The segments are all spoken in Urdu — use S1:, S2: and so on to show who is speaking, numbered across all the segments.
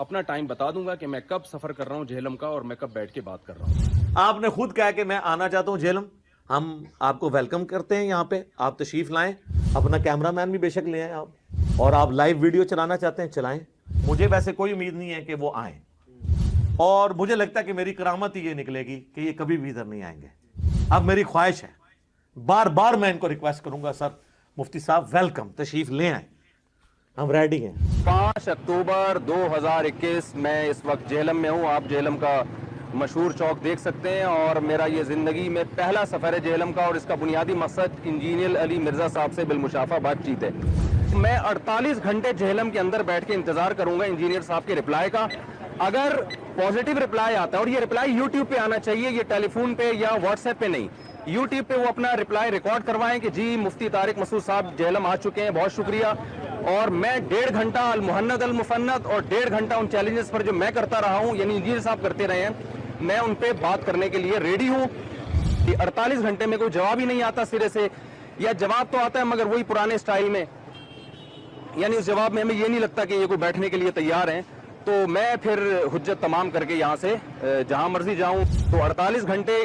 S1: اپنا ٹائم بتا دوں گا کہ میں کب سفر کر رہا ہوں جہلم کا اور میں کب بیٹھ کے بات کر رہا ہوں.
S2: آپ نے خود کہا کہ میں آنا چاہتا ہوں جہلم. ہم آپ کو ویلکم کرتے ہیں یہاں پہ. آپ تشریف لائیں. اپنا کیمرہ مین بھی بے شک لے آئیں آپ. اور آپ لائیو ویڈیو چلانا چاہتے ہیں چلائیں. مجھے ویسے کوئی امید نہیں ہے کہ وہ آئیں, اور مجھے لگتا ہے کہ میری کرامت ہی یہ نکلے گی کہ یہ کبھی بھی ادھر نہیں آئیں گے. اب میری خواہش ہے, بار بار میں ان کو ریکویسٹ کروں گا, سر مفتی صاحب ویلکم, تشریف لے آئیں, ہم ریڈی ہیں.
S1: 5 اکتوبر 2021 میں اس وقت جہلم میں ہوں. آپ جہلم کا مشہور چوک دیکھ سکتے ہیں, اور میرا یہ زندگی میں پہلا سفر ہے جہلم کا, اور اس کا بنیادی مقصد انجینئر علی مرزا صاحب سے بالمشافہ بات چیت ہے. میں 48 گھنٹے جہلم کے اندر بیٹھ کے انتظار کروں گا انجینئر صاحب کے رپلائی کا. اگر پازیٹیو رپلائی آتا ہے, اور یہ رپلائی یوٹیوب پہ آنا چاہیے, یہ ٹیلی فون پہ یا واٹس ایپ پہ نہیں, یوٹیوب پہ وہ اپنا رپلائی ریکارڈ کروائیں کہ جی مفتی طارق مسعود صاحب جہلم آ چکے ہیں, بہت شکریہ. اور میں 1.5 گھنٹہ المہند المفند اور 1.5 گھنٹہ ان چیلنجز پر جو میں کرتا رہا ہوں, یعنی انجینئر صاحب کرتے رہے ہیں, میں ان پہ بات کرنے کے لیے ریڈی ہوں. 48 گھنٹے میں کوئی جواب ہی نہیں آتا سرے سے, یا جواب تو آتا ہے مگر وہی پرانے سٹائل میں, یعنی اس جواب میں ہمیں یہ نہیں لگتا کہ یہ کوئی بیٹھنے کے لیے تیار ہیں. تو میں پھر حجت تمام کر کے یہاں سے جہاں مرضی جاؤں. تو 48 گھنٹے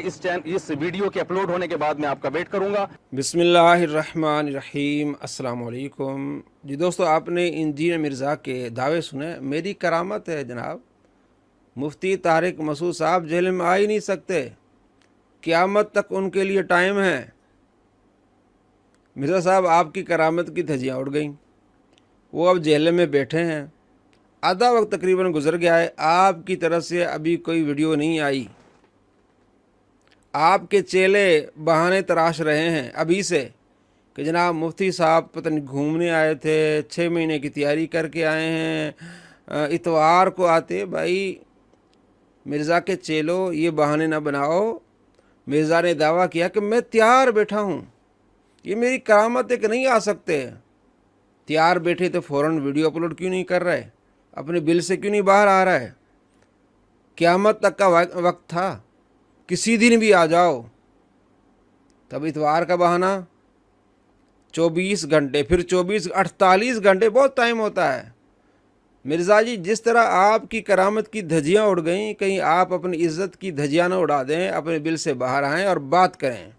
S1: اس ویڈیو کے اپلوڈ ہونے کے بعد میں آپ کا ویٹ کروں گا.
S3: بسم اللہ الرحمن الرحیم. السلام علیکم جی دوستو, آپ نے انجینئر مرزا کے دعوے سنے. میری کرامت ہے جناب, مفتی طارق مسعود صاحب جہلم میں آ ہی نہیں سکتے, قیامت تک ان کے لیے ٹائم ہے. مرزا صاحب آپ کی کرامت کی دھجیاں اڑ گئیں, وہ اب جہلم میں بیٹھے ہیں. آدھا وقت تقریباً گزر گیا ہے, آپ کی طرف سے ابھی کوئی ویڈیو نہیں آئی. آپ کے چیلے بہانے تراش رہے ہیں ابھی سے کہ جناب مفتی صاحب پتہ نہیں گھومنے آئے تھے, 6 مہینے کی تیاری کر کے آئے ہیں, اتوار کو آتے. بھائی مرزا کے چیلو یہ بہانے نہ بناؤ. مرزا نے دعویٰ کیا کہ میں تیار بیٹھا ہوں, یہ میری کرامت ہے کہ نہیں آ سکتے. تیار بیٹھے تو فوراً ویڈیو اپلوڈ کیوں نہیں کر رہے, اپنے بل سے کیوں نہیں باہر آ رہا ہے. قیامت تک کا وقت تھا, کسی دن بھی آ جاؤ. تب اتوار کا بہانہ, 24 گھنٹے, پھر 48 گھنٹے, بہت ٹائم ہوتا ہے. مرزا جی جس طرح آپ کی کرامت کی دھجیاں اڑ گئیں, کہیں آپ اپنی عزت کی دھجیاں نہ اڑا دیں, اپنے بل سے باہر آئیں اور بات کریں.